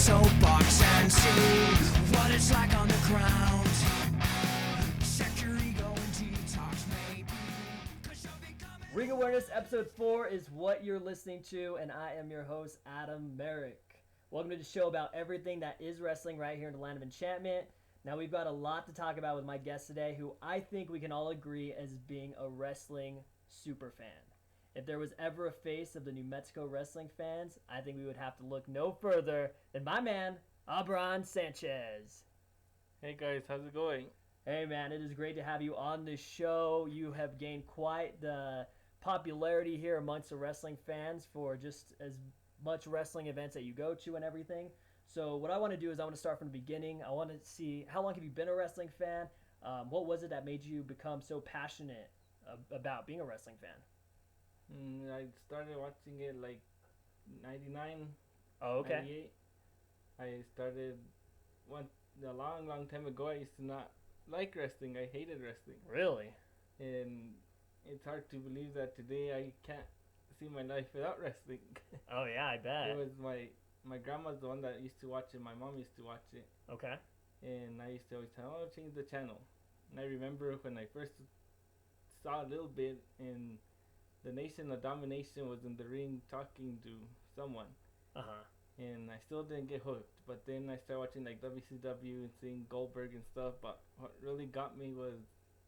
soapbox and see what it's like on the ground. Check your ego and detox, maybe. 'Cause you're becoming Ring Awareness Episode 4 is what you're listening to, and I am your host, Adam Merrick. Welcome to the show about everything that is wrestling right here in the land of enchantment. Now, we've got a lot to talk about with my guest today, who I think we can all agree as being a wrestling super fan. If there was ever a face of the New Mexico wrestling fans, I think we would have to look no further than my man, Abran Sanchez. Hey guys, how's it going? Hey man, it is great to have you on the show. You have gained quite the popularity here amongst the wrestling fans for just as much wrestling events that you go to and everything. So what I want to do is I want to start from the beginning. I want to see, how long have you been a wrestling fan? What was it that made you become so passionate about being a wrestling fan? I started watching it like 99, Oh, okay. 98. I started a long time ago. I used to not like wrestling. I hated wrestling. Really? And it's hard to believe that today I can't see my life without wrestling. Oh yeah, I bet. It was my grandma's the one that used to watch it. My mom used to watch it. Okay. And I used to always tell her, oh, change the channel. And I remember when I first saw a little bit, and the Nation of Domination was in the ring talking to someone. Uh-huh. And I still didn't get hooked. But then I started watching like WCW and seeing Goldberg and stuff. But what really got me was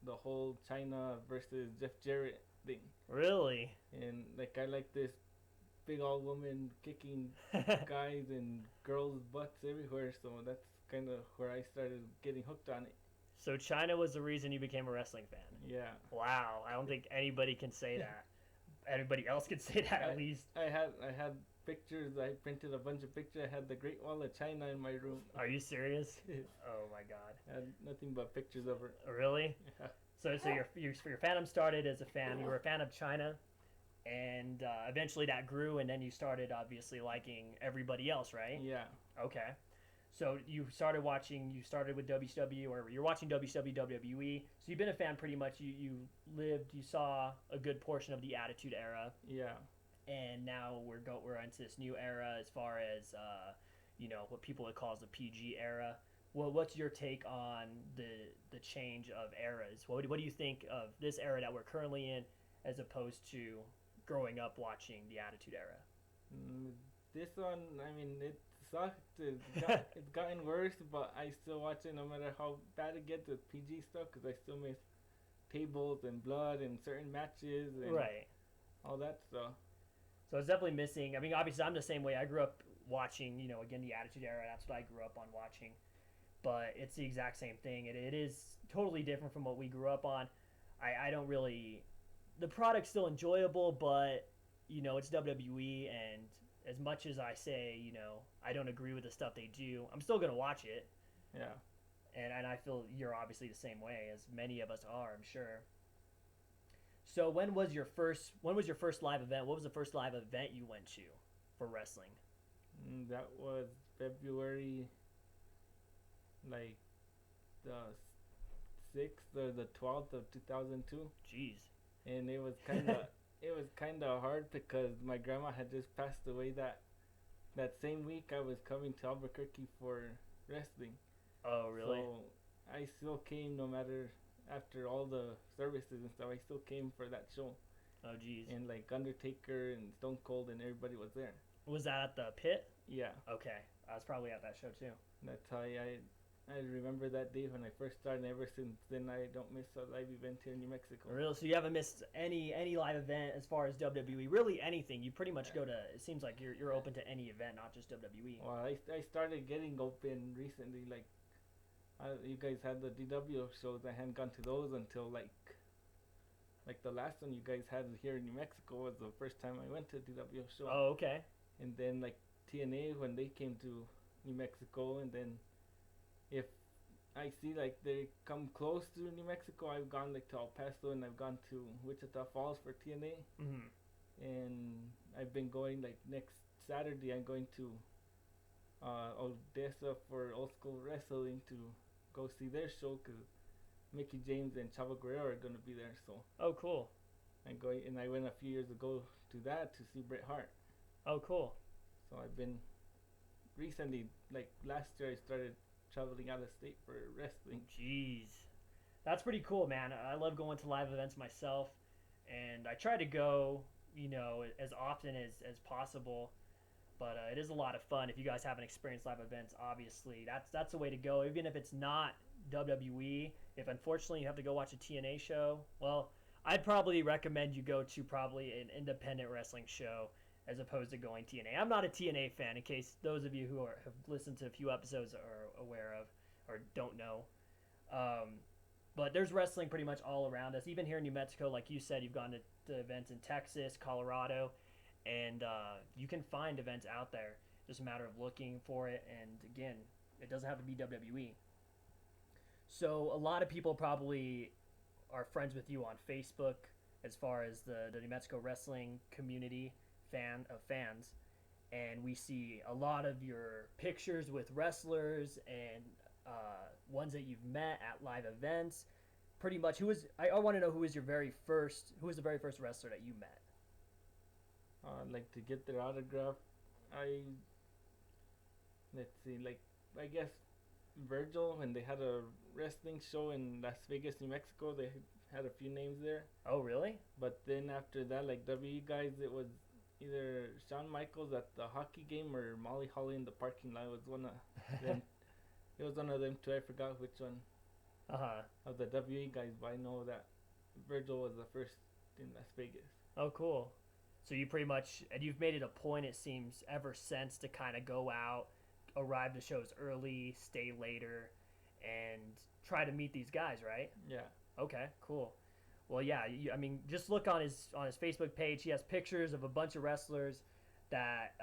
the whole China versus Jeff Jarrett thing. Really? And like I like this big old woman kicking guys and girls' butts everywhere. So that's kind of where I started getting hooked on it. So China was the reason you became a wrestling fan? Yeah. Wow, I don't think anybody can say that. Anybody else can say that at least. I had pictures. I printed a bunch of pictures. I had the Great Wall of China in my room. Are you serious? Oh my god. I had nothing but pictures of her. Really? Yeah. So your fandom started as a fan. You were a fan of China, and eventually that grew, and then you started obviously liking everybody else, right? Yeah. Okay. So you started with WCW, or you're watching WCW, WWE. So you've been a fan pretty much. You saw a good portion of the Attitude Era. Yeah. And now we're into this new era as far as what people would call the PG era. Well, what's your take on the change of eras? What do you think of this era that we're currently in, as opposed to growing up watching the Attitude Era? This one, I mean, it sucked. It's gotten worse, but I still watch it no matter how bad it gets with PG stuff, because I still miss tables and blood and certain matches and Right. all that stuff. So it's definitely missing. I mean, obviously, I'm the same way. I grew up watching, again, the Attitude Era. That's what I grew up on watching. But it's the exact same thing. It is totally different from what we grew up on. I don't really... The product's still enjoyable, but, it's WWE, and as much as I say, I don't agree with the stuff they do, I'm still going to watch it. Yeah. And I feel you're obviously the same way, as many of us are, I'm sure. So when was your first live event? What was the first live event you went to for wrestling? That was February, like the 6th or the 12th of 2002. Jeez. And it was kind of hard because my grandma had just passed away that same week. I was coming to Albuquerque for wrestling. Oh, really? So I still came no matter, after all the services and stuff, I still came for that show. Oh, jeez. And like Undertaker and Stone Cold and everybody was there. Was that at the pit? Yeah. Okay. I was probably at that show too. That's how I remember that day when I first started, and ever since then I don't miss a live event here in New Mexico. Really? So you haven't missed any live event as far as WWE? Really anything? You pretty much go to, it seems like you're open to any event, not just WWE. Well, I started getting open recently. Like, you guys had the DW shows. I hadn't gone to those until like the last one you guys had here in New Mexico was the first time I went to a DW show. Oh, okay. And then like TNA when they came to New Mexico, and then if I see like they come close to New Mexico, I've gone like to El Paso, and I've gone to Wichita Falls for TNA. Mm-hmm. And I've been going like next Saturday. I'm going to Odessa for Old School Wrestling to go see their show, because Mickey James and Chavo Guerrero are going to be there. So Oh, cool. I went a few years ago to that to see Bret Hart. Oh, cool. So I've been recently, like last year, I started traveling out of state for wrestling. Jeez. That's pretty cool, man. I love going to live events myself, and I try to go, as often as possible. But it is a lot of fun. If you guys haven't experienced live events, obviously that's the way to go. Even if it's not WWE, if unfortunately you have to go watch a TNA show, well, I'd probably recommend you go to probably an independent wrestling show as opposed to going TNA. I'm not a TNA fan, in case those of you who have listened to a few episodes are aware of or don't know. Um, but there's wrestling pretty much all around us. Even here in New Mexico, like you said, you've gone to events in Texas, Colorado, and you can find events out there. Just a matter of looking for it. And again, it doesn't have to be WWE. So a lot of people probably are friends with you on Facebook as far as the New Mexico wrestling community fans. And we see a lot of your pictures with wrestlers and ones that you've met at live events. Pretty much, I want to know who was the very first wrestler that you met? Like to get their autograph, let's see, like I guess Virgil, when they had a wrestling show in Las Vegas, New Mexico, they had a few names there. Oh, really? But then after that, like WWE guys, it was either Shawn Michaels at the hockey game or Molly Holly in the parking lot. It was one of them. It was one of them too. I forgot which one of the WWE guys, but I know that Virgil was the first in Las Vegas. Oh, cool. So you pretty much, and you've made it a point, it seems, ever since to kind of go out, arrive to shows early, stay later, and try to meet these guys, right? Yeah. Okay, cool. Well, yeah, I mean, just look on his Facebook page. He has pictures of a bunch of wrestlers that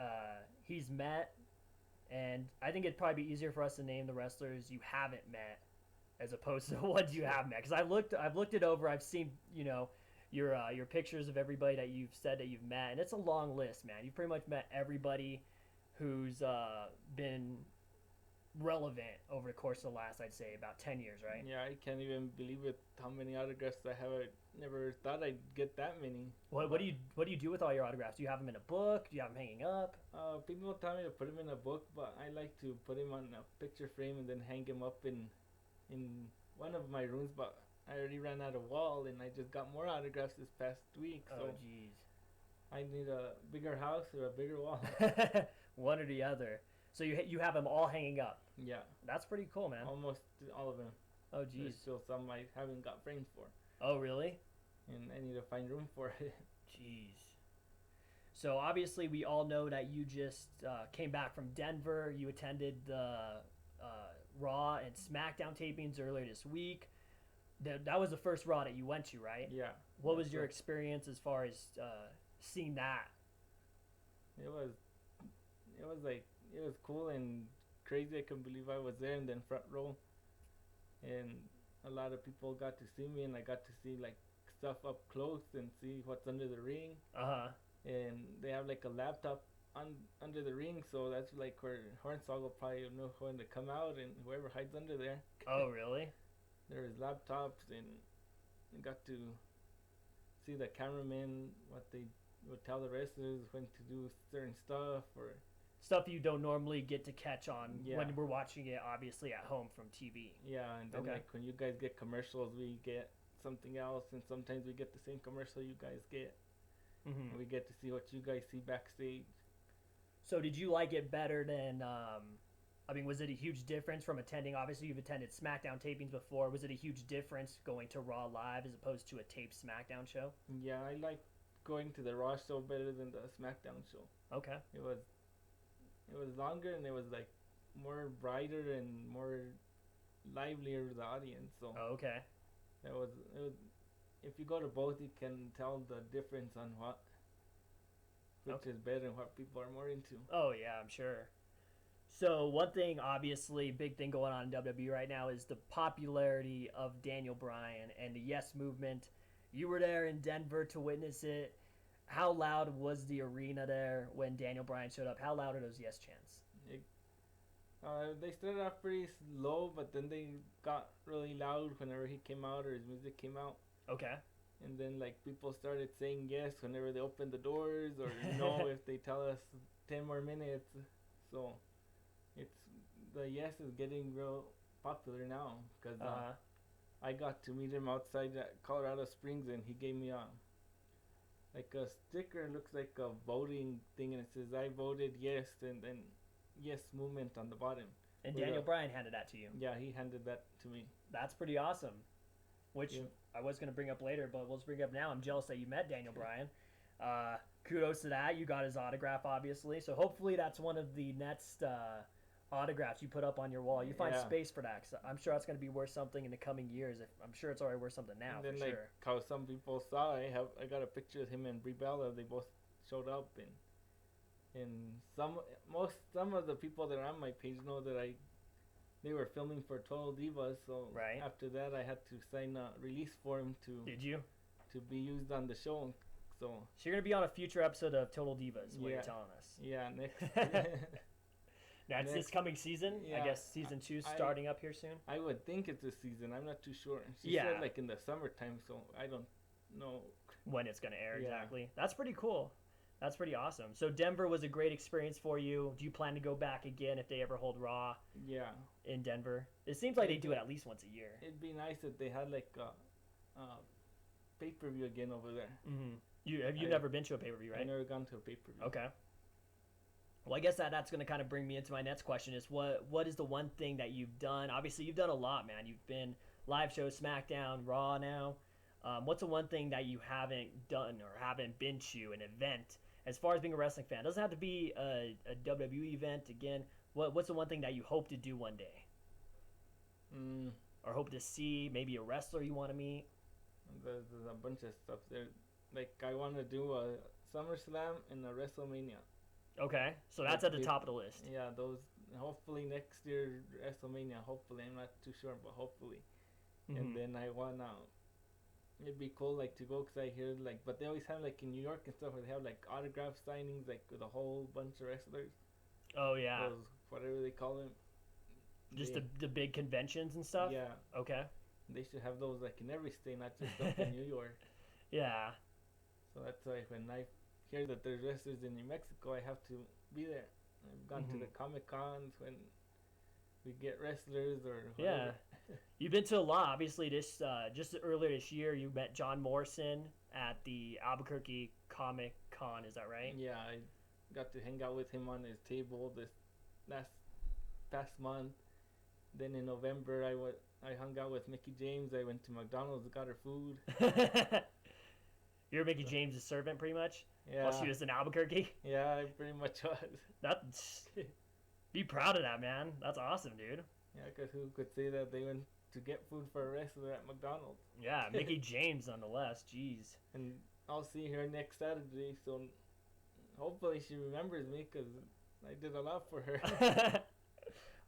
he's met, and I think it'd probably be easier for us to name the wrestlers you haven't met as opposed to the ones you have met. Because I've looked it over. I've seen your pictures of everybody that you've said that you've met, and it's a long list, man. You've pretty much met everybody who's been relevant over the course of the last, I'd say, about 10 years, right? Yeah, I can't even believe it. How many autographs I have. I never thought I'd get that many. What do you do with all your autographs? Do you have them in a book? Do you have them hanging up? People tell me to put them in a book, but I like to put them on a picture frame and then hang them up in one of my rooms. But I already ran out of wall, and I just got more autographs this past week. So Oh, jeez. I need a bigger house or a bigger wall. One or the other. So you have them all hanging up. Yeah. That's pretty cool, man. Almost all of them. Oh, There's jeez. still some I haven't got frames for, Oh, really? and I need to find room for it. Jeez. So obviously we all know that you just came back from Denver. You attended the Raw and Smackdown tapings earlier this week. That was the first Raw that you went to, right? Yeah. What was that's your right. experience as far as seeing that? It was cool and crazy. I couldn't believe I was there in the front row, and a lot of people got to see me, and I got to see like stuff up close and see what's under the ring. And they have like a laptop under the ring, so that's like where Hornswoggle will probably know when to come out, and whoever hides under there. Oh, really? There's laptops, and I got to see the cameramen, what they would tell the wrestlers when to do certain stuff, or Stuff you don't normally get to catch on Yeah. when we're watching it, obviously, at home from TV. yeah, and then Okay. like when you guys get commercials, we get something else, and sometimes we get the same commercial you guys get, and we get to see what you guys see backstage. So did you like it better than, was it a huge difference from attending, obviously you've attended SmackDown tapings before, was it a huge difference going to Raw Live as opposed to a taped SmackDown show? Yeah, I like going to the Raw show better than the SmackDown show. Okay. It was longer, and it was like more brighter and more livelier to the audience. So Oh, okay. it was. If you go to both, you can tell the difference on which Okay. is better and what people are more into. Oh, yeah, I'm sure. So one thing, obviously, big thing going on in WWE right now is the popularity of Daniel Bryan and the Yes Movement. You were there in Denver to witness it. How loud was the arena there when Daniel Bryan showed up? How loud are those Yes chants? They started off pretty low, but then they got really loud whenever he came out or his music came out. Okay. And then like people started saying yes whenever they opened the doors, or if they tell us 10 more minutes. So it's the Yes is getting real popular now because Uh-huh. I got to meet him outside at Colorado Springs, and he gave me like a sticker. Looks like a voting thing, and it says I voted yes, and then yes movement on the bottom. And With Daniel a- Bryan handed that to you. Yeah, he handed that to me. That's pretty awesome. Which Yeah. I was going to bring up later, but we'll just bring it up now. I'm jealous that you met Daniel Bryan. Kudos to that. You got his autograph, obviously. So hopefully that's one of the next autographs you put up on your wall. You find Yeah. space for that. 'Cause I'm sure that's going to be worth something in the coming years. I'm sure it's already worth something now, And then for like sure. how some people saw, I got a picture of him and Brie Bella. They both showed up, and some of the people that are on my page know that they were filming for Total Divas. So Right. after that, I had to sign a release form Did you? to be used on the show. So So you're going to be on a future episode of Total Divas, what you're Yeah. telling us. yeah, next. That's this Next- coming season? I yeah, guess season 2's I- starting up here soon? I would think it's a season. I'm not too sure. She Yeah. said like in the summertime, so I don't know. When it's going to air, Yeah. exactly. That's pretty cool. That's pretty awesome. So Denver was a great experience for you. Do you plan to go back again if they ever hold Raw Yeah, in Denver? It seems like they do it at least once a year. it'd be nice if they had like a pay-per-view again over there. Mm-hmm. You've I- never been to a pay-per-view, I've right? never gone to a pay-per-view. Okay. Well, I guess that's going to kind of bring me into my next question is what is the one thing that you've done? Obviously, you've done a lot, man. You've been live shows, SmackDown, Raw now. What's the one thing that you haven't done or haven't been to, an event, as far as being a wrestling fan? It doesn't have to be a WWE event. Again, what's the one thing that you hope to do one day? Mm, Or hope to see, maybe a wrestler you want to meet? there's a bunch of stuff there. Like I want to do a SummerSlam and a WrestleMania. Okay, so that's at the Like, top of the list. Yeah, those. Hopefully next year WrestleMania. Hopefully, I'm not too sure, but hopefully. Mhm. And then I wanna. It'd be cool like to go, 'cause I hear like, but they always have like in New York and stuff where they have like autograph signings like with a whole bunch of wrestlers. Oh, yeah. Those whatever they call them. Just They- the big conventions and stuff? Yeah, Okay. they should have those like in every state, not just up in New York. Yeah. So that's why when I hear that there's wrestlers in New Mexico, I have to be there. I've gone to the Mhm. Comic Cons when we get wrestlers or Yeah. whatever. You've been to a lot. Obviously, this just earlier this year, you met John Morrison at the Albuquerque Comic Con. Is that right? Yeah, I got to hang out with him on his table this past month. Then in November, I hung out with Mickey James. I went to McDonald's, got her food. You're Mickey James' servant, pretty much, Yeah, while she was in Albuquerque. yeah, I pretty much was. That's be proud of that, man. That's awesome, dude. Yeah, 'cause who could say that they went to get food for a wrestler at McDonald's? Yeah, Mickey James, nonetheless. Jeez. And I'll see her next Saturday, so hopefully she remembers me, 'cause I did a lot for her.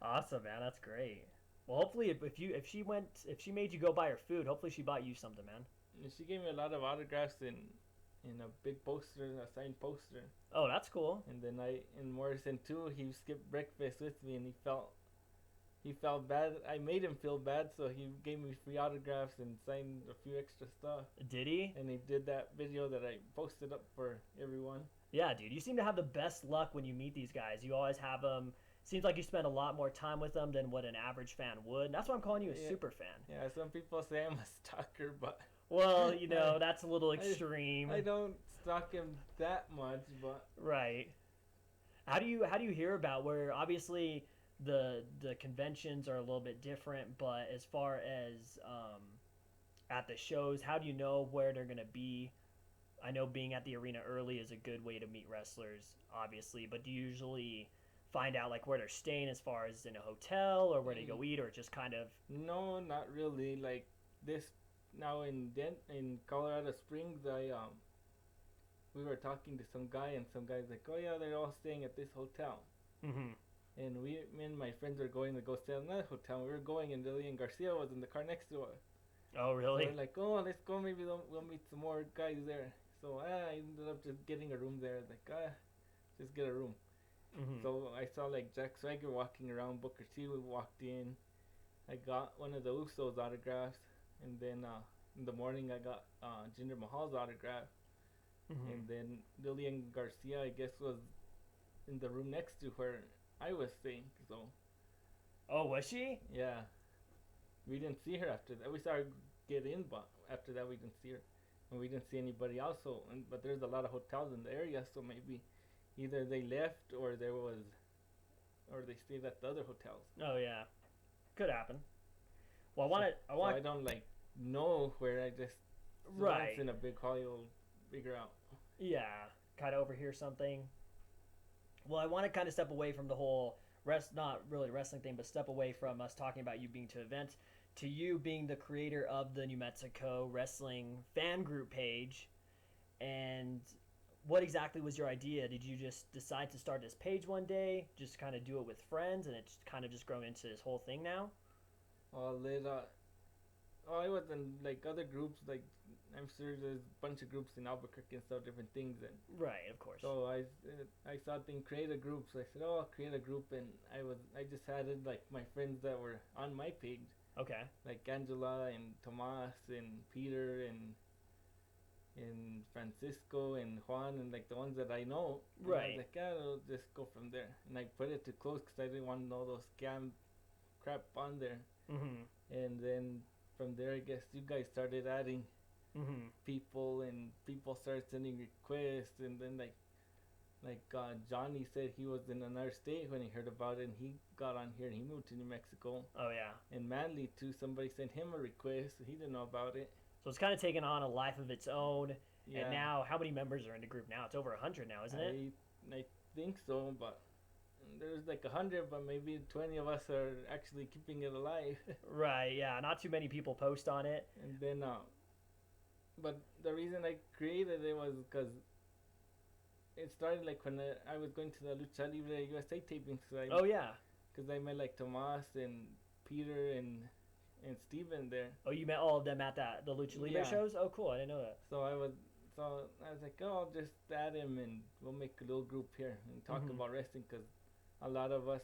Awesome, man. That's great. Well, hopefully, if she made you go buy her food, hopefully she bought you something, man. And she gave me a lot of autographs in a big poster, a signed poster. Oh, that's cool. And then in Morrison too, he skipped breakfast with me, and he felt bad. I made him feel bad, so he gave me free autographs and signed a few extra stuff. Did he? And he did that video that I posted up for everyone. Yeah, dude. You seem to have the best luck when you meet these guys. You always have them. Seems like you spend a lot more time with them than what an average fan would. And that's why I'm calling you a Yeah. super fan. Yeah, some people say I'm a stalker, but Well, you know, that's a little extreme. I don't stalk him that much. But Right. How do you hear about where obviously the conventions are a little bit different, but as far as at the shows, how do you know where they're gonna be? I know being at the arena early is a good way to meet wrestlers, obviously, but do you usually find out like where they're staying as far as in a hotel or where they go eat, or just kind of no, not really. Like this now in Colorado Springs, we were talking to some guy, and some guy's like, "Oh yeah, they're all staying at this hotel." mm-hmm. And me and my friends are going to go stay at another hotel. We were going, and Lillian Garcia was in the car next to us. Oh, really? So we're like, "Oh, let's go. Maybe we'll meet some more guys there." So I ended up just getting a room there. Like, just get a room. Mm-hmm. So I saw like Jack Swagger walking around. Booker T walked in. I got one of the Usos autographs, and then in the morning I got Jinder Mahal's autograph. Mm-hmm. And then Lillian Garcia, I guess, was in the room next to her, I was staying. So Oh, was she? yeah, we didn't see her after that. We saw her get in, but after that we didn't see her, and we didn't see anybody else. So, but there's a lot of hotels in the area, so maybe either they left or they stayed at the other hotels. Oh yeah, could happen. Well, So, I so want I don't like know where. I just once right. in a big hall you'll figure out. Yeah, kind of overhear something. Well, I want to kind of step away from the whole not really wrestling thing, but step away from us talking about you being to events to you being the creator of the New Mexico Wrestling fan group page. And what exactly was your idea? Did you just decide to start this page one day, just kind of do it with friends, and it's kind of just grown into this whole thing now? Well, I was in like other groups. Like I'm sure there's a bunch of groups in Albuquerque and stuff, different things, and Right, of course. so I saw them create a group. So I said, oh, I'll create a group, and I just added like my friends that were on my page, Okay. like Angela and Tomas and Peter and Francisco and Juan and like the ones that I know. And I Right. was like, yeah, I'll just go from there. And I put it to close because I didn't want all those scam crap on there. Mhm. And then from there, I guess you guys started adding Mhm. people, and people started sending requests, and then Johnny said he was in another state when he heard about it, and he got on here and he moved to New Mexico. Oh yeah. And Manly too, somebody sent him a request, he didn't know about it. So it's kind of taken on a life of its own. Yeah, And now, how many members are in the group now? It's over 100 now, isn't it? I think so, but there's like 100, but maybe 20 of us are actually keeping it alive. Right. Yeah. Not too many people post on it. And then but the reason I created it was because it started like when I was going to the Lucha Libre USA tapings. Oh yeah. Because I met like Tomas and Peter and Steven there. Oh, you met all of them at the Lucha Libre Yeah. shows? Oh, cool. I didn't know that. So I was like, oh, I'll just add him and we'll make a little group here and talk Mhm. about wrestling, because a lot of us,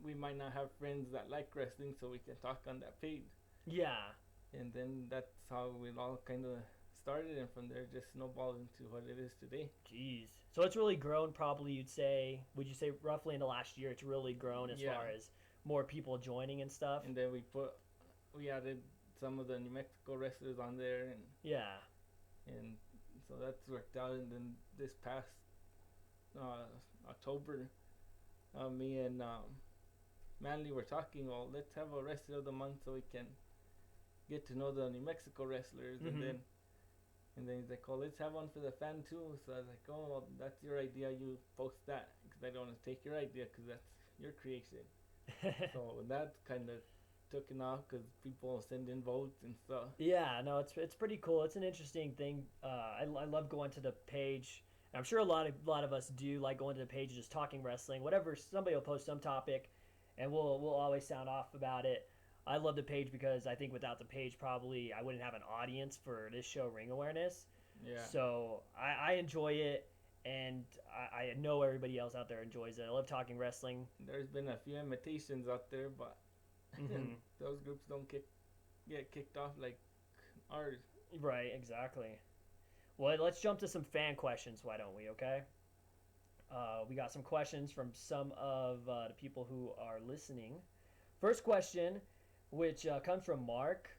we might not have friends that like wrestling, so we can talk on that page. Yeah. And then that's how it all kind of started, and from there just snowballed into what it is today. Jeez. So it's really grown. Probably, would you say roughly in the last year, it's really grown as Yeah. far as more people joining and stuff? And then we added some of the New Mexico wrestlers on there, Yeah. and so that's worked out. And then this past October, me and Manly were talking, well, let's have a wrestler of the month so we can get to know the New Mexico wrestlers. Mhm. And then he's like, oh, let's have one for the fan too. So I was like, oh, well, that's your idea, you post that, because I don't want to take your idea because that's your creation. So that kind of took it off because people send in votes and stuff. Yeah, no, it's pretty cool. It's an interesting thing. I love going to the page. I'm sure a lot of us do like going to the page and just talking wrestling. Whatever, somebody will post some topic, and we'll always sound off about it. I love the page because I think without the page, probably I wouldn't have an audience for this show, Ring Awareness. Yeah. So I enjoy it, and I know everybody else out there enjoys it. I love talking wrestling. There's been a few imitations out there, but Mhm. those groups don't get kicked off like ours. Right, exactly. Well, let's jump to some fan questions, why don't we, okay? We got some questions from some of the people who are listening. First question, which comes from Mark.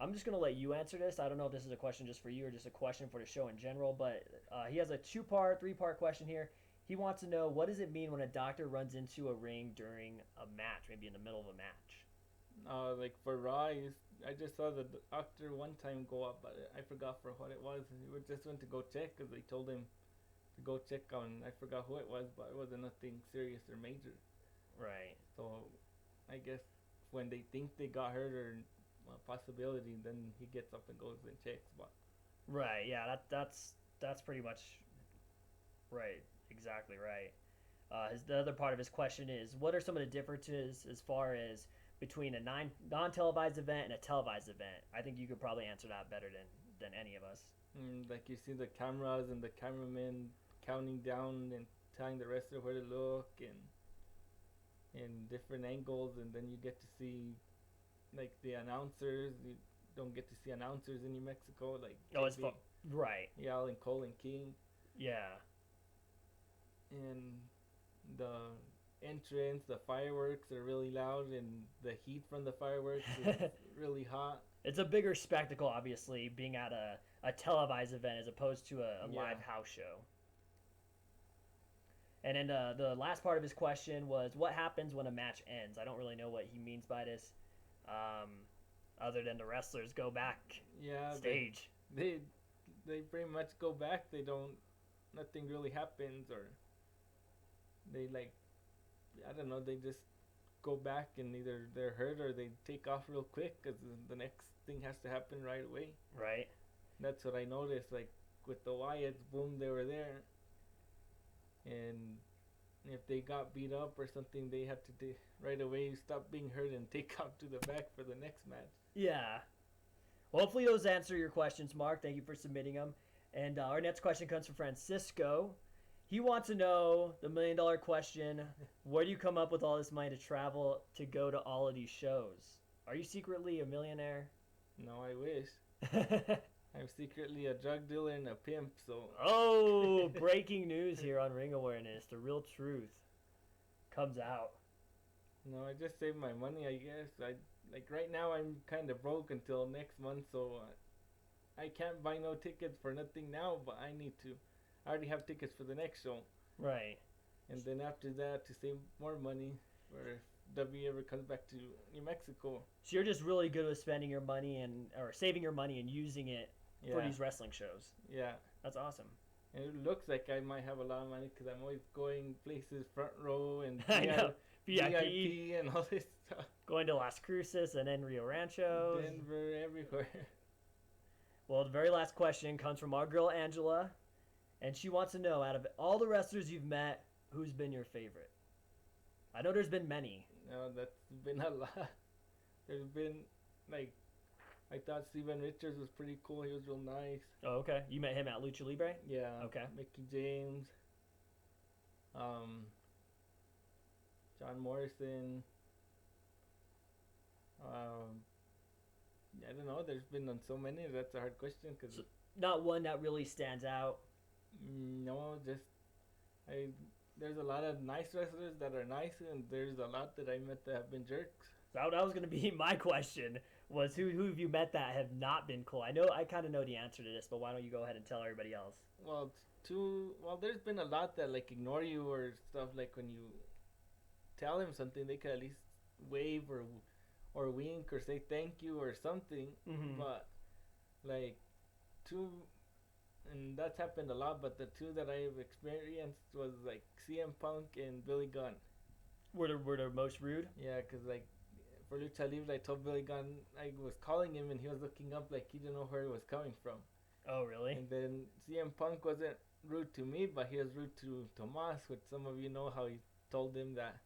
I'm just going to let you answer this. I don't know if this is a question just for you or just a question for the show in general, but he has a three-part question here. He wants to know, what does it mean when a doctor runs into a ring during a match, maybe in the middle of a match? Like for Raw, I just saw the doctor one time go up, but I forgot for what it was. He just went to go check because they told him to go check on, I forgot who it was, but it wasn't nothing serious or major. Right. So I guess when they think they got hurt or a possibility, then he gets up and goes and checks. But Right, yeah, that's pretty much right, exactly right. The other part of his question is, what are some of the differences as far as between a non-televised event and a televised event? I think you could probably answer that better than any of us. like you see the cameras and the cameramen counting down and telling the wrestler where to look and different angles, and then you get to see like the announcers. You don't get to see announcers in New Mexico, like Oh, it's JB, right. Yal and Cole and King, Yeah. and the entrance, the fireworks are really loud, and the heat from the fireworks is really hot. It's a bigger spectacle, obviously, being at a televised event as opposed to a live house show. And then the last part of his question was, what happens when a match ends? I don't really know what he means by this, other than the wrestlers go back stage. They pretty much go back. They don't. Nothing really happens, or they like, I don't know. They just go back, and either they're hurt or they take off real quick because the next thing has to happen right away. Right. That's what I noticed. Like with the Wyatts, boom, they were there. And if they got beat up or something, they had to right away stop being hurt and take off to the back for the next match. Yeah. Well, hopefully those answer your questions, Mark. Thank you for submitting them. And our next question comes from Francisco. He wants to know the $1 million question. Where do you come up with all this money to travel to go to all of these shows? Are you secretly a millionaire? No, I wish. I'm secretly a drug dealer and a pimp, so... Oh, breaking news here on Ring Awareness. The real truth comes out. No, I just save my money, I guess. Like right now I'm kind of broke until next month, so I can't buy no tickets for nothing now, but I need to. I already have tickets for the next show. Right. And then after that, to save more money for if W ever comes back to New Mexico. So you're just really good with spending your money or saving your money and using it for these wrestling shows. Yeah. That's awesome. And it looks like I might have a lot of money because I'm always going places front row and I know. VIP and all this stuff. Going to Las Cruces and then Rio Rancho. Denver, everywhere. Well, the very last question comes from our girl Angela. And she wants to know, out of all the wrestlers you've met, who's been your favorite? I know there's been many. No, that's been a lot. There's been, like, I thought Steven Richards was pretty cool. He was real nice. Oh, okay. You met him at Lucha Libre? Yeah. Okay. Mickey James. John Morrison. I don't know. There's been on so many. That's a hard question. Cause not one that really stands out? No, just... There's a lot of nice wrestlers that are nice, and there's a lot that I met that have been jerks. That was going to be my question, was who have you met that have not been cool? I kind of know the answer to this, but why don't you go ahead and tell everybody else? Well, there's been a lot that, like, ignore you or stuff. Like, when you tell them something, they could at least wave or wink or say thank you or something. Mm-hmm. But, like, and that's happened a lot, but the two that I've experienced was, like, CM Punk and Billy Gunn. Were they most rude? Yeah, because, like, for Lucha Libre, I told Billy Gunn, I was calling him and he was looking up like he didn't know where it was coming from. Oh, really? And then CM Punk wasn't rude to me, but he was rude to Tomas, which some of you know how he told him that.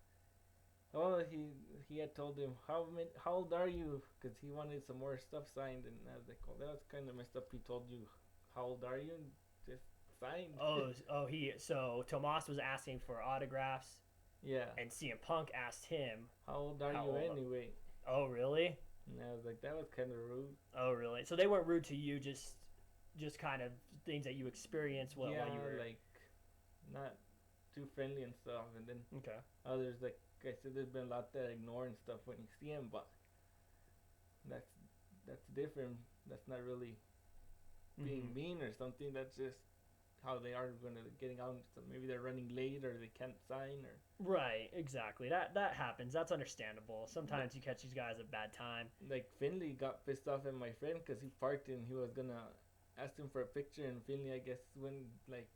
Oh, he had told him, how old are you? Because he wanted some more stuff signed, and I was like, oh, that was kind of messed up. He told you, how old are you? And just signed. So Tomas was asking for autographs. Yeah. And CM Punk asked him, how old are you anyway? Oh, really? And I was like, that was kind of rude. Oh, really? So they weren't rude to you, just kind of things that you experienced while you were... like, not too friendly and stuff. And then okay. Others, like I said, there's been a lot that ignore and stuff when you see them, but that's different. That's not really being mean or something. That's just how they are getting out. So maybe they're running late or they can't sign or... Right, exactly. That happens. That's understandable. Sometimes you catch these guys at a bad time. Like, Finley got pissed off at my friend because he parked and he was going to ask him for a picture, and Finley, I guess, went, like,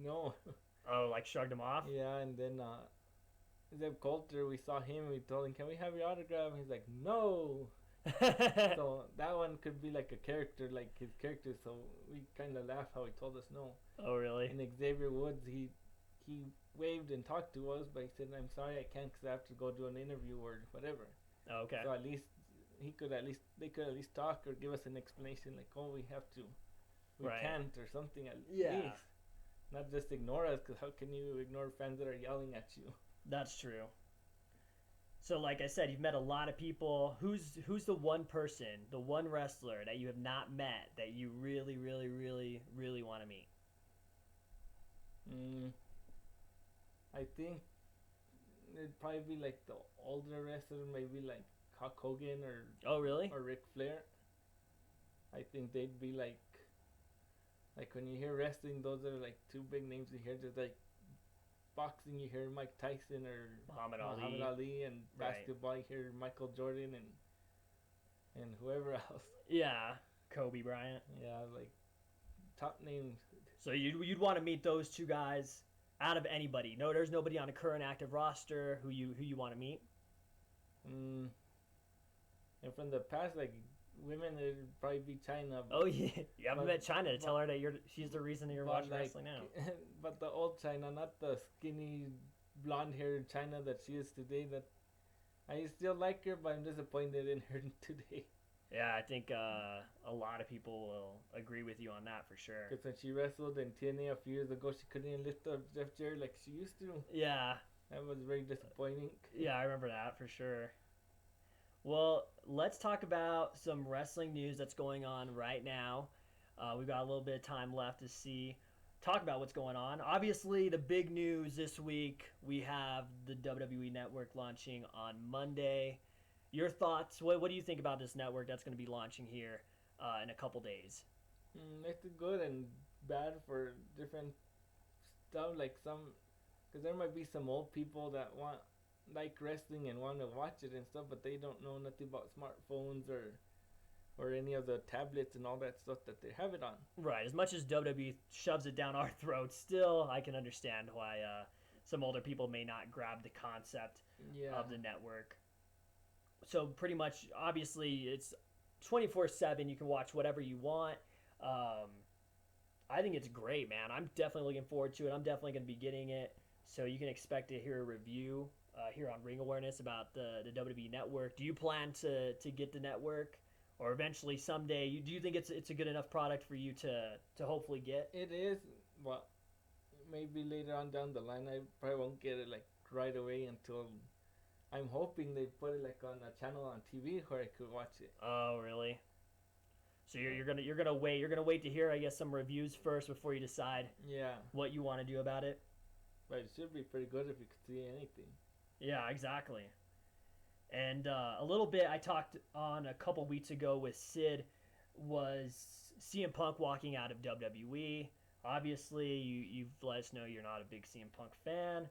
no. Oh, like shrugged him off? Yeah, and then Zeb Coulter, we saw him, we told him, can we have your autograph? And he's like, no. So that one could be like a character, like his character, so we kind of laughed how he told us no. Oh, really? And Xavier Woods, he waved and talked to us, but he said, I'm sorry, I can't because I have to go do an interview or whatever. Oh, okay. So at least they could at least talk or give us an explanation, like, oh, we can't or something at least. Not just ignore us, because how can you ignore fans that are yelling at you? That's true. So, like I said, you've met a lot of people. Who's the one person, the one wrestler that you have not met that you really, really, really, really want to meet? I think it'd probably be like the older wrestler, maybe like Hulk Hogan Oh, really? or Ric Flair. I think they'd be like when you hear wrestling, those are like two big names you hear. Just like boxing, you hear Mike Tyson or Muhammad Muhammad Ali. Ali, and Right. basketball, you hear Michael Jordan and whoever else. Yeah, Kobe Bryant. Yeah, like top names. So you'd want to meet those two guys out of anybody. No, there's nobody on a current active roster who you want to meet. Mm. And from the past, like women, it'd probably be China. Oh yeah, you haven't But- met China to tell her that she's the reason that you're but watching like- wrestling now. But the old China, not the skinny, blonde-haired China that she is today. That I still like her, but I'm disappointed in her today. Yeah, I think a lot of people will agree with you on that for sure. Because when she wrestled in TNA a few years ago, she couldn't even lift up Jeff Jarrett like she used to. Yeah, That was very disappointing. yeah, I remember that for sure. Well, let's talk about some wrestling news that's going on right now. We've got a little bit of time left to talk about what's going on. Obviously, the big news this week, we have the WWE Network launching on Monday. Your thoughts? What do you think about this network that's going to be launching here in a couple days? It's good and bad for different stuff. Like because there might be some old people that like wrestling and want to watch it and stuff, but they don't know nothing about smartphones or any of the tablets and all that stuff that they have it on. Right. As much as WWE shoves it down our throats, still, I can understand why some older people may not grab the concept Yeah. of the network. So pretty much, obviously, it's 24/7. You can watch whatever you want. I think it's great, man. I'm definitely looking forward to it. I'm definitely going to be getting it. So you can expect to hear a review here on Ring Awareness about the WWE Network. Do you plan to get the network, or eventually someday? Do you think it's a good enough product for you to hopefully get? It is, but maybe later on down the line, I probably won't get it like right away until I'm hoping they put it like on a channel on TV where I could watch it. Oh, really? So you're gonna wait to hear, I guess, some reviews first before you decide Yeah, what you want to do about it. but it should be pretty good if you could see anything. Yeah, exactly. And a little bit I talked on a couple weeks ago with Sid was CM Punk walking out of WWE. Obviously, you've let us know you're not a big CM Punk fan,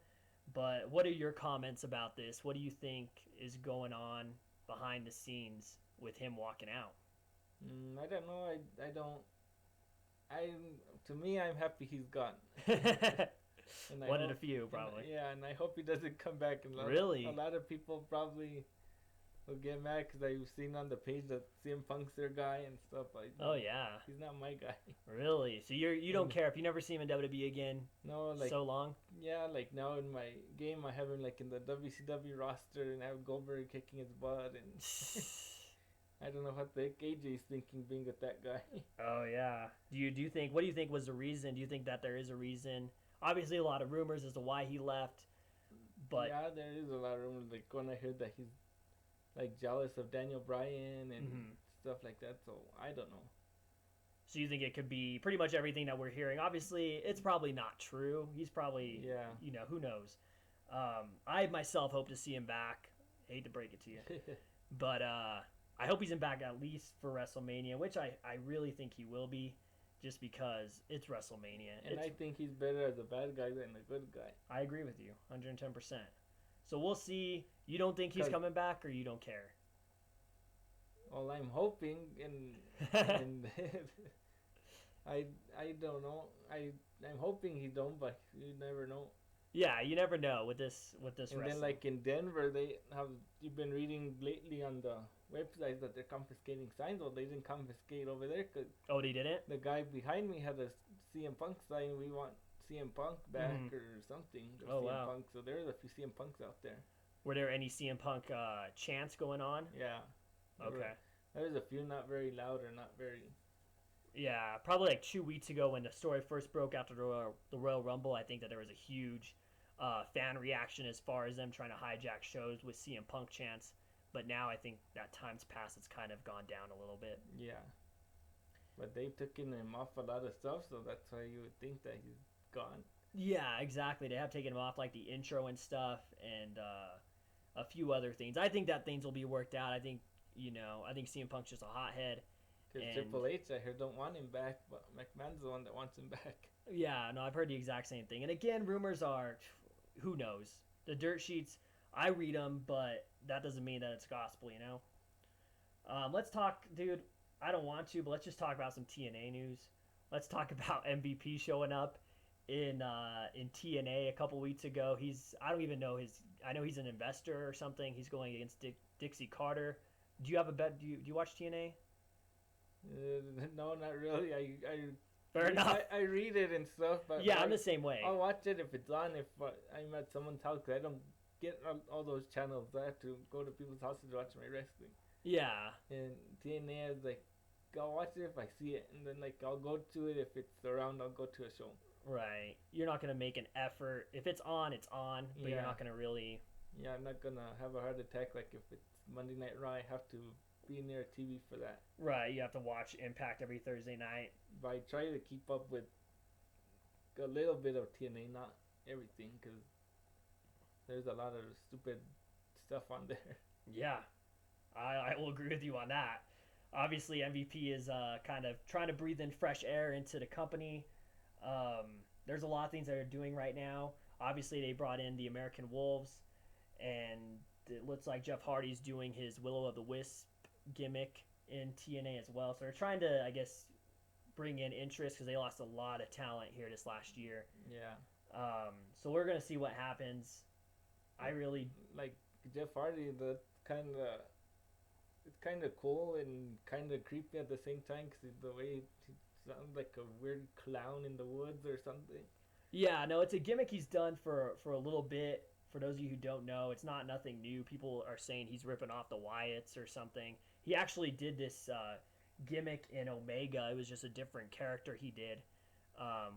but what are your comments about this? What do you think is going on behind the scenes with him walking out? I don't know. I don't. To me, I'm happy he's gone. And I One in a hope- few, probably. Yeah, and I hope he doesn't come back. And Really? a lot of people probably will get mad because I've seen on the page that CM Punk's their guy and stuff. Oh yeah, He's not my guy. really? So you don't care if you never see him in WWE again? No, like So long? yeah, like now in my game, I have him like in the WCW roster, and I have Goldberg kicking his butt, and I don't know what the heck AJ's thinking being with that guy. Oh yeah. Do you think? What do you think was the reason? Do you think that there is a reason? Obviously, a lot of rumors as to why he left, but yeah, there is a lot of rumors. Like when I heard that he's like jealous of Daniel Bryan and Mhm. stuff like that. So I don't know. So you think it could be pretty much everything that we're hearing? Obviously, it's probably not true. He's probably, Yeah. who knows? I myself hope to see him back. Hate to break it to you, but I hope he's in back at least for WrestleMania, which I really think he will be, just because it's WrestleMania. And I think he's better as a bad guy than a good guy. I agree with you, 110%. So we'll see. You don't think he's 'Cause- coming back, or you don't care? Well, I'm hoping, and I don't know. I'm hoping he don't, but you never know. Yeah, you never know with this And wrestling. then, like in Denver, you've been reading lately on the websites that they're confiscating signs. Well, they didn't confiscate over there because Oh, they didn't? the guy behind me had a CM Punk sign. We want CM Punk back Mhm. or something. Or Oh, CM wow. Punk. So there's a few CM Punks out there. Were there any CM Punk chants going on? Yeah. Okay. There's a few, not very loud or not very. Yeah, probably like 2 weeks ago when the story first broke after the Royal Rumble, I think that there was a huge fan reaction as far as them trying to hijack shows with CM Punk chants. But now I think that time's passed. It's kind of gone down a little bit. Yeah. But they've taken him off a lot of stuff, so that's why you would think that he's gone. Yeah, exactly. They have taken him off like the intro and stuff, and a few other things. I think that things will be worked out. I think CM Punk's just a hothead, Because and Triple H, I heard, don't want him back, but McMahon's the one that wants him back. yeah, no, I've heard the exact same thing. And again, rumors are, who knows? The dirt sheets, I read them, but that doesn't mean that it's gospel, you know. Let's talk, dude. I don't want to, but let's just talk about some TNA news. Let's talk about MVP showing up in TNA a couple weeks ago. I don't even know his. I know he's an investor or something. He's going against Dixie Carter. Do you have a bet? Do you watch TNA? No, not really. Fair enough. I read it and stuff, but Yeah, I'm the same way. I'll watch it if it's on. If I'm at someone's house, 'cause I don't get all those channels. I have to go to people's houses to watch my wrestling. Yeah. And TNA is like, I'll watch it if I see it, and then like I'll go to it if it's around. I'll go to a show. Right. You're not gonna make an effort. If it's on, it's on. But you're Yeah. not gonna really. Yeah, I'm not gonna have a heart attack like if it's Monday Night Raw. I have to be near a TV for that. Right. You have to watch Impact every Thursday night. But I try to keep up with a little bit of TNA, not everything, because there's a lot of stupid stuff on there. Yeah. I will agree with you on that. Obviously, MVP is kind of trying to breathe in fresh air into the company. There's a lot of things that they're doing right now. Obviously, they brought in the American Wolves, and it looks like Jeff Hardy's doing his Willow of the Wisp gimmick in TNA as well. So they're trying to, I guess, bring in interest because they lost a lot of talent here this last year. Yeah. So we're going to see what happens. I really... Like, Jeff Hardy, it's kind of cool and kind of creepy at the same time, because the way he sounds like a weird clown in the woods or something. Yeah, no, it's a gimmick he's done for a little bit. For those of you who don't know, it's not nothing new. People are saying he's ripping off the Wyatts or something. He actually did this gimmick in Omega. It was just a different character he did,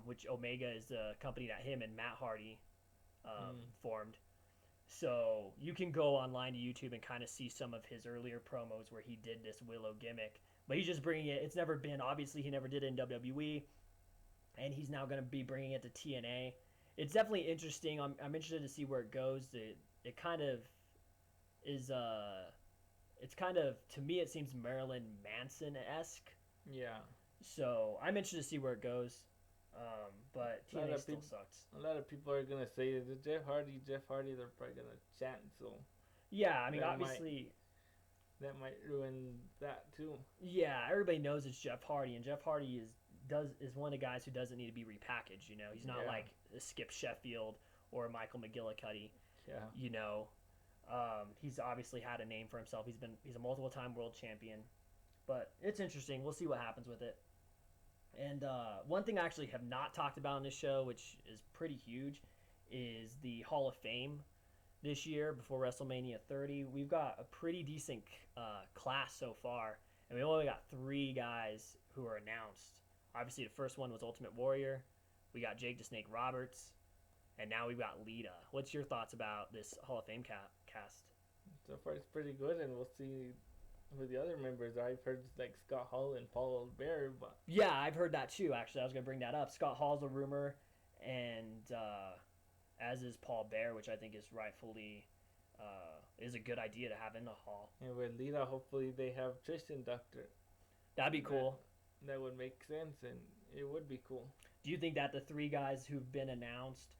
which Omega is the company that him and Matt Hardy formed. So you can go online to YouTube and kind of see some of his earlier promos where he did this Willow gimmick. But he's just bringing it. It's never been, obviously, he never did it in WWE. And he's now going to be bringing it to TNA. It's definitely interesting. I'm interested to see where it goes. It kind of is, it's kind of, to me, it seems Marilyn Manson-esque. Yeah. So I'm interested to see where it goes. But TNA still sucks. A lot of people are going to say, Jeff Hardy, they're probably going to chant, so. Yeah, I mean, obviously. That might ruin that, too. Yeah, everybody knows it's Jeff Hardy, and Jeff Hardy is one of the guys who doesn't need to be repackaged, you know. He's not like a Skip Sheffield or a Michael McGillicuddy. Yeah. You know. He's obviously had a name for himself. He's a multiple time world champion. But it's interesting. We'll see what happens with it. And one thing I actually have not talked about on this show, which is pretty huge, is the Hall of Fame this year before WrestleMania 30. We've got a pretty decent class so far, and we only got 3 guys who are announced. Obviously, the first one was Ultimate Warrior. We got Jake the Snake Roberts, and now we've got Lita. What's your thoughts about this Hall of Fame cast? So far, it's pretty good, and we'll see with the other members. I've heard like Scott Hall and Paul Bear, but yeah, I've heard that too. Actually, I was gonna bring that up. Scott Hall's a rumor, and as is Paul Bear, which I think is rightfully is a good idea to have in the hall. And with Lita, hopefully they have Trish inductor. That'd be cool. That would make sense, and it would be cool. Do you think that the 3 guys who've been announced,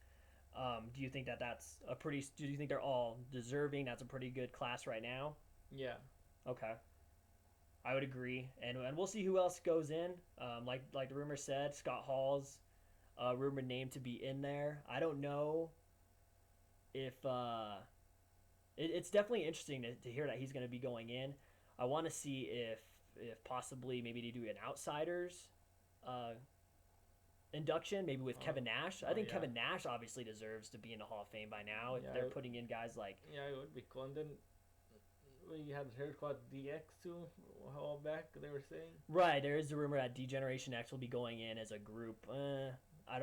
do you think that that's a pretty? Do you think they're all deserving? That's a pretty good class right now. Yeah. Okay. I would agree, and we'll see who else goes in. Like the rumor said, Scott Hall's rumored name to be in there. I don't know if it's definitely interesting to hear that he's going to be going in. I want to see if possibly maybe they do an outsiders induction, maybe with Kevin Nash. I think Kevin Nash obviously deserves to be in the Hall of Fame by now. If they're putting in guys like it would be cool. And then we had heard about DX too a while back. They were saying right. There is a rumor that D-Generation X will be going in as a group. I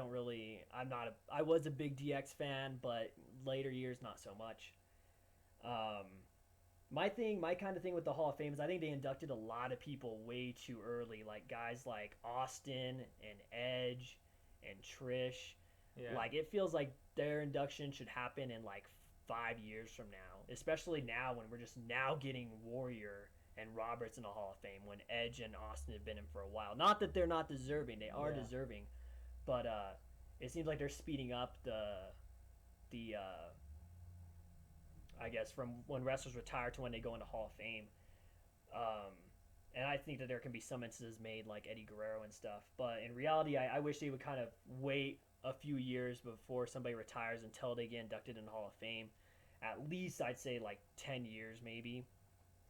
was a big DX fan, but later years not so much. My kind of thing with the Hall of Fame is I think they inducted a lot of people way too early, like guys like Austin and Edge and Trish. Yeah. Like, it feels like their induction should happen in like 5 years from now, especially now when we're just now getting Warrior and Roberts in the Hall of Fame when Edge and Austin have been in for a while. Not that they're not deserving; they are Yeah. deserving, but it seems like they're speeding up the I guess from when wrestlers retire to when they go into Hall of Fame. Um, and I think that there can be some instances made like Eddie Guerrero and stuff, but in reality, I wish they would kind of wait a few years before somebody retires until they get inducted in the Hall of Fame. At least I'd say like 10 years, maybe.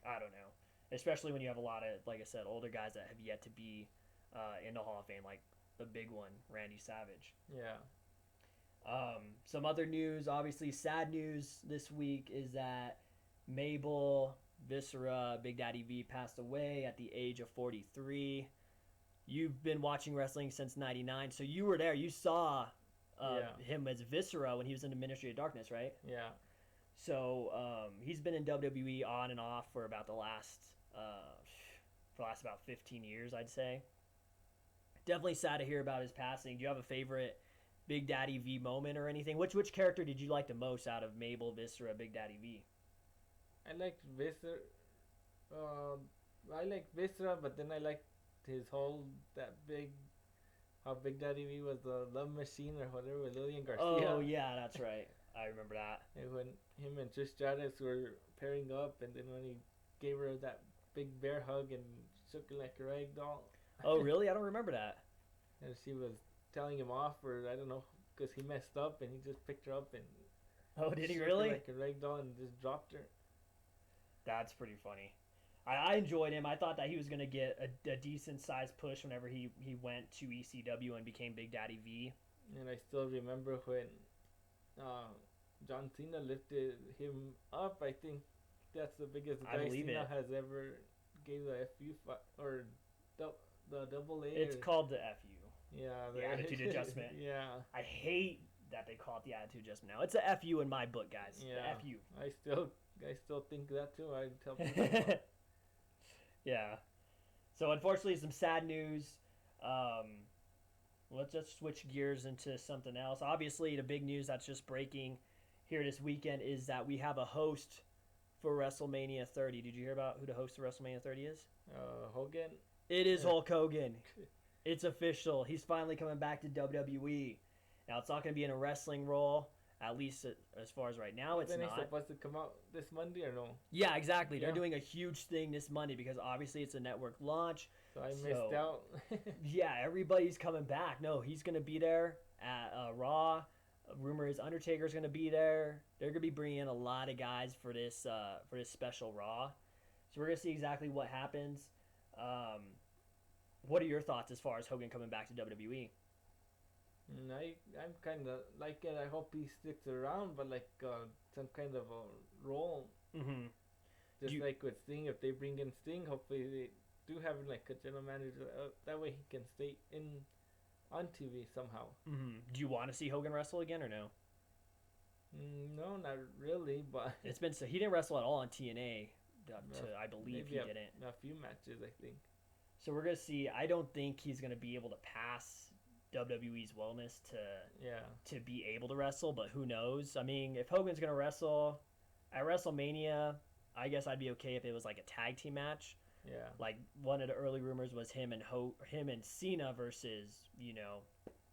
I don't know. Especially when you have a lot of, like I said, older guys that have yet to be in the Hall of Fame, like the big one, Randy Savage. Yeah. Some other news, obviously sad news this week, is that Mabel Viscera, Big Daddy V, passed away at the age of 43. You've been watching wrestling since '99, so you were there. You saw him as Viscera when he was in the Ministry of Darkness, right? Yeah. So he's been in WWE on and off for about the last about 15 years, I'd say. Definitely sad to hear about his passing. Do you have a favorite Big Daddy V moment or anything? Which character did you like the most out of Mabel, Viscera, Big Daddy V? I liked Viscera. I liked Viscera, but then I liked his whole how Big Daddy V was the love machine or whatever with Lillian Garcia. Oh yeah, that's right. I remember that. And when him and Trish Stratus were pairing up, and then when he gave her that big bear hug and shook her like a rag doll. Oh really? I don't remember that. And she was telling him off, or I don't know, because he messed up, and he just picked her up and Oh, did he shook really? her like a rag doll and just dropped her. That's pretty funny. I enjoyed him. I thought that he was going to get a decent sized push whenever he went to ECW and became Big Daddy V. And I still remember when John Cena lifted him up. I think that's the biggest I guy believe Cena it. has ever gave the FU or the double A. It's called the FU. Yeah, the Attitude Adjustment. Yeah. I hate that they call it the Attitude Adjustment now. It's a FU in my book, guys. Yeah. The FU. I still think that too. I tell people. Yeah. So unfortunately, some sad news. Let's just switch gears into something else. Obviously, the big news that's just breaking here this weekend is that we have a host for WrestleMania 30. Did you hear about who the host of WrestleMania 30 is? Hogan. It is Hulk Hogan. It's official. He's finally coming back to WWE. Now, it's not going to be in a wrestling role, at least as far as right now. It's Then not. it's supposed to come out this Monday or no? Yeah, exactly. They're Yeah. doing a huge thing this Monday because obviously it's a network launch. So I missed out. Yeah, everybody's coming back. No, he's going to be there at Raw. Rumor is Undertaker's going to be there. They're going to be bringing in a lot of guys for this special Raw. So we're going to see exactly what happens. What are your thoughts as far as Hogan coming back to WWE? I'm kind of like it. I hope he sticks around, but like some kind of a role. Mm-hmm. Just like with Sting, if they bring in Sting, hopefully they do have like a general manager. That way he can stay on TV somehow. Mm-hmm. Do you want to see Hogan wrestle again or no? No, not really, but It's been so he didn't wrestle at all on TNA. I believe he maybe didn't. a few matches, I think. So we're gonna see. I don't think he's gonna be able to pass WWE's wellness to be able to wrestle, but who knows? I mean, if Hogan's gonna wrestle at WrestleMania, I guess I'd be okay if it was like a tag team match. Yeah. Like one of the early rumors was him and Cena versus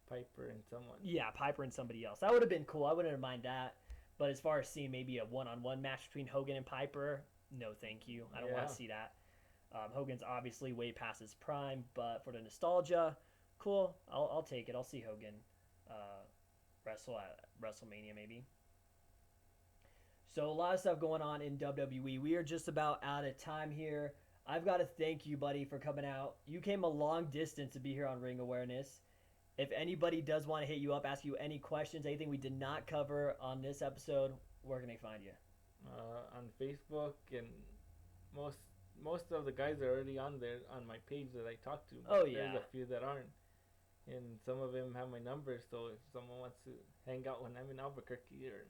Piper and someone. Yeah, Piper and somebody else. That would have been cool. I wouldn't mind that. But as far as seeing maybe a one-on-one match between Hogan and Piper, no, thank you. I don't want to see that. Hogan's obviously way past his prime, but for the nostalgia, cool. I'll take it. I'll see Hogan wrestle at WrestleMania maybe. So a lot of stuff going on in WWE. We are just about out of time here. I've got to thank you, buddy, for coming out. You came a long distance to be here on Ring Awareness. If anybody does want to hit you up, ask you any questions, anything we did not cover on this episode, where can they find you? On Facebook, and most of the guys are already on there on my page that I talk to. Oh, yeah. There's a few that aren't, and some of them have my number. So if someone wants to hang out when I'm in Albuquerque or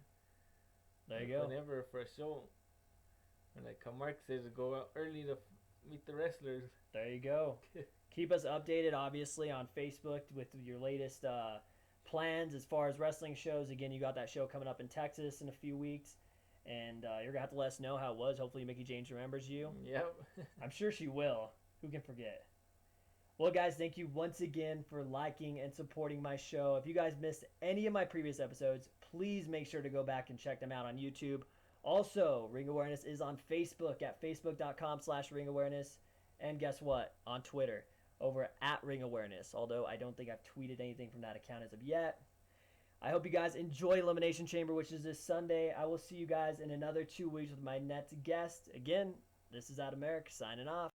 There you go. whenever for a show, and like how Mark says, go out early to meet the wrestlers. There you go. Keep us updated, obviously, on Facebook with your latest plans as far as wrestling shows. Again, you got that show coming up in Texas in a few weeks, and you're gonna have to let us know how it was. Hopefully, Mickey James remembers you. Yep. I'm sure she will. Who can forget? Well, guys, thank you once again for liking and supporting my show. If you guys missed any of my previous episodes, please make sure to go back and check them out on YouTube. Also, Ring Awareness is on Facebook at facebook.com/ringawareness. And guess what? On Twitter, over at Ring Awareness. Although I don't think I've tweeted anything from that account as of yet. I hope you guys enjoy Elimination Chamber, which is this Sunday. I will see you guys in another 2 weeks with my next guest. Again, this is Adam Merrick signing off.